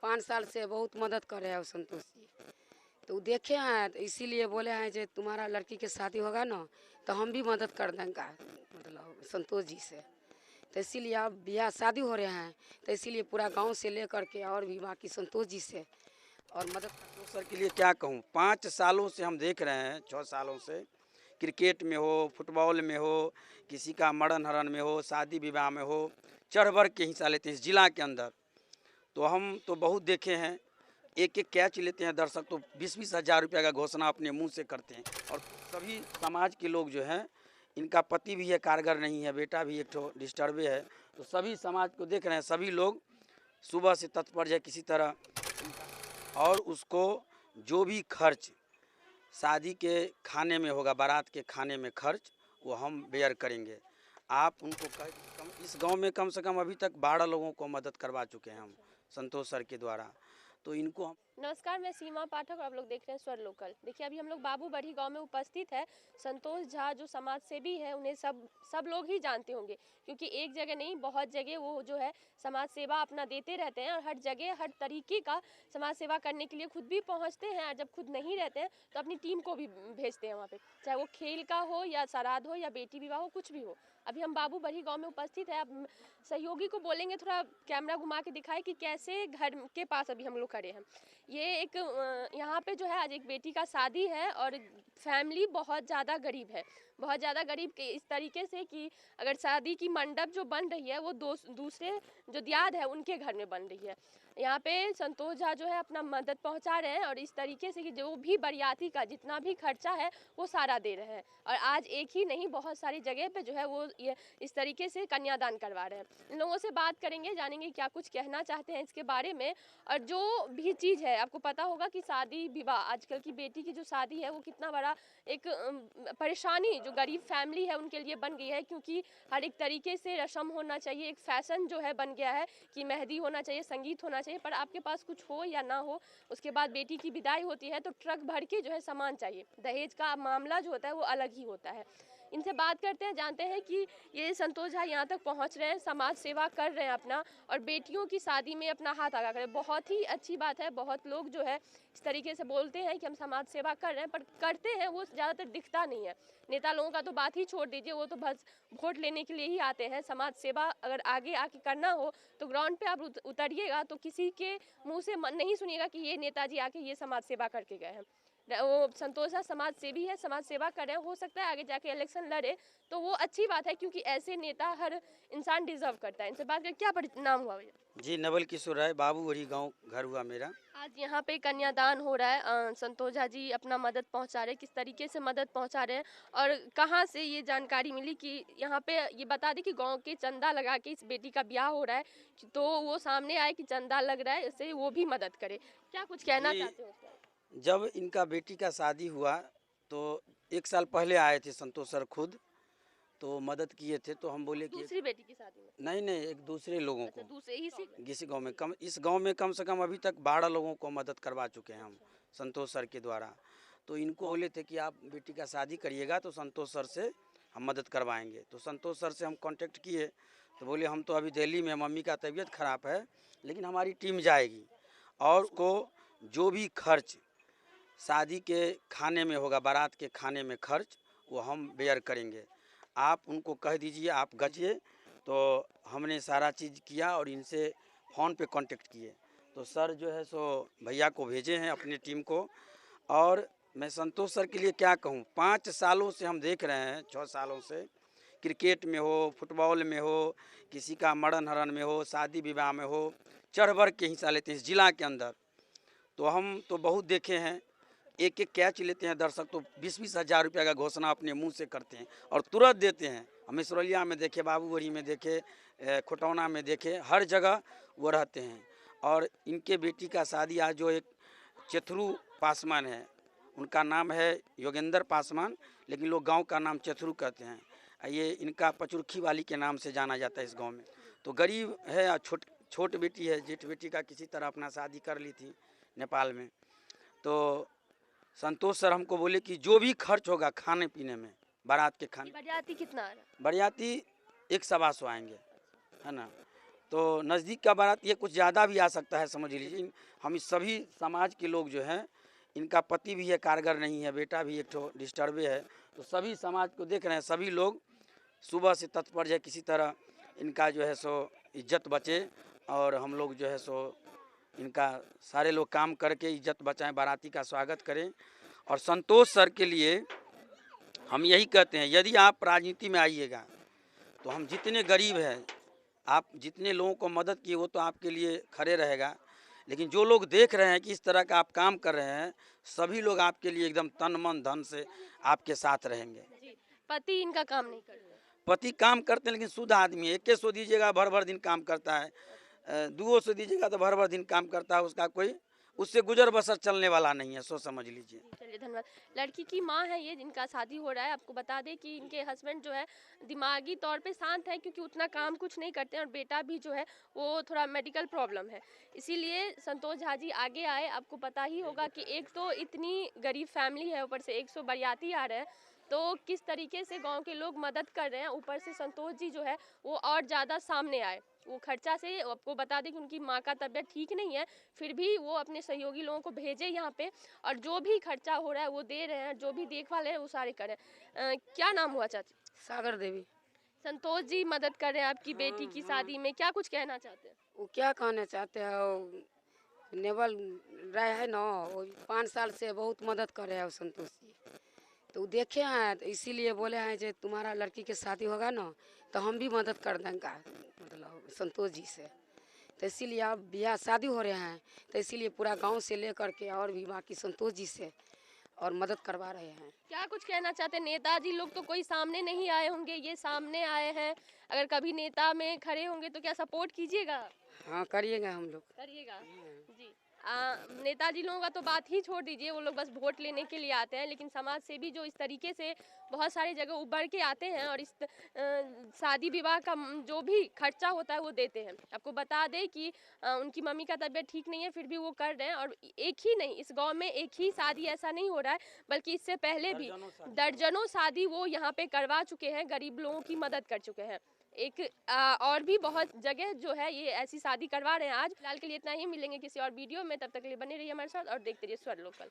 5 साल से बहुत मदद कर रहे हैं संतोष जी। तो देखे हैं तो इसीलिए बोले हैं जो तुम्हारा लड़की के शादी होगा ना तो हम भी मदद कर देंगे, मतलब संतोष जी से। तो इसीलिए अब ब्याह शादी हो रहे हैं तो इसीलिए पूरा गांव से लेकर के और भी बाकी संतोष जी से और मदद। संतोष सर के लिए क्या कहूँ, 5 सालों से हम देख रहे हैं, 6 सालों से, क्रिकेट में हो, फुटबॉल में हो, किसी का मरण हरण में हो, शादी विवाह में हो, चढ़ बढ़ के हिस्सा लेते हैं इस जिला के अंदर। तो हम तो बहुत देखे हैं, एक एक कैच लेते हैं दर्शक तो 20-20 हज़ार रुपये का घोषणा अपने मुंह से करते हैं। और सभी समाज के लोग जो हैं, इनका पति भी है कारगर नहीं है, बेटा भी एक ठो डिस्टर्बे है, तो सभी समाज को देख रहे हैं, सभी लोग सुबह से तत्पर है किसी तरह। और उसको जो भी खर्च शादी के खाने में होगा, बारात के खाने में खर्च, वो हम बेयर करेंगे। आप उनको इस गांव में कम से कम अभी तक 12 लोगों को मदद करवा चुके हैं हम संतोष सर के द्वारा। तो इनको हम नमस्कार, मैं सीमा पाठक और आप लोग देख रहे हैं स्वर लोकल। देखिए, अभी हम लोग बाबू बड़ी गांव में उपस्थित है। संतोष झा जो समाज सेवी है, उन्हें सब लोग ही जानते होंगे, क्योंकि एक जगह नहीं बहुत जगह वो जो है समाज सेवा अपना देते रहते हैं और हर जगह हर तरीके का समाज सेवा करने के लिए खुद भी पहुंचते हैं। और जब खुद नहीं रहते हैं तो अपनी टीम को भी भेजते हैं वहाँ पे, चाहे वो खेल का हो या श्राद्ध हो या बेटी विवाह हो, कुछ भी हो। अभी हम बाबू बड़ी गांव में उपस्थित है। अब सहयोगी को बोलेंगे थोड़ा कैमरा घुमा के दिखाए कि कैसे घर के पास अभी हम लोग खड़े हैं। ये एक यहाँ पे जो है आज एक बेटी का शादी है और फैमिली बहुत ज़्यादा गरीब है, बहुत ज़्यादा गरीब के इस तरीके से कि अगर शादी की मंडप जो बन रही है वो दूसरे जो दियाद है उनके घर में बन रही है। यहाँ पे संतोष झा जो है अपना मदद पहुँचा रहे हैं और इस तरीके से कि जो भी बरियाती का जितना भी खर्चा है वो सारा दे रहे हैं। और आज एक ही नहीं, बहुत सारी जगह पे जो है वो ये इस तरीके से कन्यादान करवा रहे हैं। इन लोगों से बात करेंगे, जानेंगे क्या कुछ कहना चाहते हैं इसके बारे में। और जो भी चीज़ है, आपको पता होगा कि शादी विवाह आजकल की बेटी की जो शादी है वो कितना बड़ा एक परेशानी जो गरीब फैमिली है उनके लिए बन गई है, क्योंकि हर एक तरीके से रस्म होना चाहिए, एक फैशन जो है बन गया है कि मेहंदी होना चाहिए, संगीत होना चाहिए। पर आपके पास कुछ हो या ना हो, उसके बाद बेटी की विदाई होती है तो ट्रक भर के जो है सामान चाहिए। दहेज का मामला जो होता है वो अलग ही होता है। इनसे बात करते हैं, जानते हैं कि ये संतोष झा यहाँ तक पहुँच रहे हैं, समाज सेवा कर रहे हैं अपना, और बेटियों की शादी में अपना हाथ आगा करें। बहुत ही अच्छी बात है। बहुत लोग जो है इस तरीके से बोलते हैं कि हम समाज सेवा कर रहे हैं, पर करते हैं वो ज़्यादातर दिखता नहीं है। नेता लोगों का तो बात ही छोड़ दीजिए, वो तो बस वोट लेने के लिए ही आते हैं। समाज सेवा अगर आगे आके करना हो तो ग्राउंड पे आप उतरिएगा तो किसी के मुँह से नहीं सुनिएगा कि ये नेताजी आके ये समाज सेवा करके गए हैं। वो संतोष समाज सेवी है, समाज सेवा कर रहे हैं। हो सकता है आगे जाके इलेक्शन लड़े तो वो अच्छी बात है, क्योंकि ऐसे नेता हर इंसान डिजर्व करता है। इनसे बात कर, क्या परिणाम हुआ भैया? जी, नवल किशोर राय, बाबू बड़ी गाँव घर हुआ मेरा। आज यहाँ पे कन्यादान हो रहा है। संतोष झा जी अपना मदद पहुँचा रहे हैं, किस तरीके से मदद पहुँचा रहे हैं और कहाँ से ये जानकारी मिली कि यहाँ पे ये बता दें कि गांव के चंदा लगा के इस बेटी का ब्याह हो रहा है, तो वो सामने आए कि चंदा लग रहा है, इससे वो भी मदद करे। क्या कुछ कहना चाहते हो? जब इनका बेटी का शादी हुआ तो 1 साल पहले आए थे संतोष सर खुद, तो मदद किए थे। तो हम बोले कि दूसरी बेटी की शादी में? नहीं, एक दूसरे लोगों को, दूसरे ही किसी गांव में इस गांव में कम से कम अभी तक 12 लोगों को मदद करवा चुके हैं हम संतोष सर के द्वारा। तो इनको बोले थे कि आप बेटी का शादी करिएगा तो संतोष सर से हम मदद करवाएंगे। तो संतोष सर से हम कांटेक्ट किए तो बोले हम तो अभी दिल्ली में, मम्मी का तबीयत खराब है, लेकिन हमारी टीम जाएगी और उसको जो भी खर्च शादी के खाने में होगा, बारात के खाने में खर्च, वो हम बेयर करेंगे। आप उनको कह दीजिए, आप गजिए। तो हमने सारा चीज़ किया और इनसे फ़ोन पे कांटेक्ट किए तो सर जो है सो भैया को भेजे हैं अपनी टीम को। और मैं संतोष सर के लिए क्या कहूँ, 5 सालों से हम देख रहे हैं, 6 सालों से, क्रिकेट में हो, फुटबॉल में हो, किसी का मरण हरण में हो, शादी विवाह में हो, चढ़ बढ़ के हिस्सा लेते हैं इस जिला के अंदर। तो हम तो बहुत देखे हैं, एक एक कैच लेते हैं दर्शक तो 20-20 हज़ार रुपये का घोषणा अपने मुंह से करते हैं और तुरंत देते हैं। हम इसरौलिया में देखे, बाबूबड़ी में देखे, खुटौना में देखे, हर जगह वो रहते हैं। और इनके बेटी का शादी आज जो एक चेथरू पासवान है, उनका नाम है योगेंद्र पासवान, लेकिन लोग गांव का नाम चेथरू कहते हैं। ये इनका पचुरखी वाली के नाम से जाना जाता है इस गांव में। तो गरीब है और छोट बेटी है, जेठ बेटी का किसी तरह अपना शादी कर ली थी नेपाल में। तो संतोष सर हमको बोले कि जो भी खर्च होगा खाने पीने में, बारात के खाने। बरियाती कितना आ रहा है? बरियाती 1 सवा सौ आएंगे, है ना। तो नज़दीक का बारात ये कुछ ज़्यादा भी आ सकता है, समझ लीजिए। हम इस सभी समाज के लोग जो हैं, इनका पति भी है कारगर नहीं है, बेटा भी एक ठो डिस्टर्बे है, तो सभी समाज को देख रहे हैं, सभी लोग सुबह से तत्पर है किसी तरह इनका जो है सो इज्जत बचे, और हम लोग जो है सो इनका सारे लोग काम करके इज्जत बचाएं, बाराती का स्वागत करें। और संतोष सर के लिए हम यही कहते हैं, यदि आप राजनीति में आइएगा तो हम जितने गरीब हैं, आप जितने लोगों को मदद किए वो तो आपके लिए खड़े रहेगा, लेकिन जो लोग देख रहे हैं कि इस तरह का आप काम कर रहे हैं, सभी लोग आपके लिए एकदम तन मन धन से आपके साथ रहेंगे। जी, पति इनका काम नहीं कर रहे हैं। पति काम करते हैं लेकिन शुद्ध आदमी है, 100 दीजिएगा भर भर दिन काम करता है, 200 दीजिएगा तो भर भर दिन काम करता है, उसका कोई उससे गुजर बसर चलने वाला नहीं है, सो समझ लीजिए। चलिए धन्यवाद। लड़की की माँ है ये जिनका शादी हो रहा है। आपको बता दें कि इनके हस्बैंड जो है दिमागी तौर पे शांत है, क्योंकि उतना काम कुछ नहीं करते हैं, और बेटा भी जो है वो थोड़ा मेडिकल प्रॉब्लम है, इसीलिए संतोष झा जी आगे आए। आपको पता ही होगा कि एक तो इतनी गरीब फैमिली है, ऊपर से 100 बरियाती आ रहे हैं, तो किस तरीके से गांव के लोग मदद कर रहे हैं। ऊपर से संतोष जी जो है वो और ज़्यादा सामने आए, वो खर्चा से। आपको बता दें कि उनकी माँ का तबीयत ठीक नहीं है, फिर भी वो अपने सहयोगी लोगों को भेजे यहाँ पे, और जो भी खर्चा हो रहा है वो दे रहे हैं, जो भी देखभाल है वो सारे कर रहे हैं। क्या नाम हुआ चाची? सागर देवी। संतोष जी मदद कर रहे हैं आपकी बेटी की शादी में, क्या कुछ कहना चाहते हैं? वो क्या कहना चाहते हैं, वो नेवल रहे है ना, वो 5 साल से बहुत मदद कर रहे हैं वो संतोष जी। तो वो देखे हैं, तो इसीलिए बोले हैं जो तुम्हारा लड़की के शादी होगा ना तो हम भी मदद कर देंगे, मतलब संतोष जी से। तो इसीलिए अब ब्याह शादी हो रहे हैं, तो इसीलिए पूरा गांव से लेकर के और भी बाकी संतोष जी से और मदद करवा रहे हैं। क्या कुछ कहना चाहते हैं? नेताजी लोग तो कोई सामने नहीं आए होंगे, ये सामने आए हैं। अगर कभी नेता में खड़े होंगे तो क्या सपोर्ट कीजिएगा? हाँ करिएगा, हम लोग करिएगा जी। नेताजी लोगों का तो बात ही छोड़ दीजिए, वो लोग बस वोट लेने के लिए आते हैं, लेकिन समाज सेवी जो इस तरीके से बहुत सारी जगह उभर के आते हैं और इस शादी विवाह का जो भी खर्चा होता है वो देते हैं। आपको बता दें कि उनकी मम्मी का तबीयत ठीक नहीं है, फिर भी वो कर रहे हैं। और एक ही नहीं, इस गांव में एक ही शादी ऐसा नहीं हो रहा है, बल्कि इससे पहले भी दर्जनों शादी वो यहाँ पे करवा चुके हैं, गरीब लोगों की मदद कर चुके हैं। एक और भी बहुत जगह जो है ये ऐसी शादी करवा रहे हैं। आज फिलहाल के लिए इतना ही, मिलेंगे किसी और वीडियो में, तब तक के लिए बने रहिए हमारे साथ और देखते रहिए स्वर लोकल।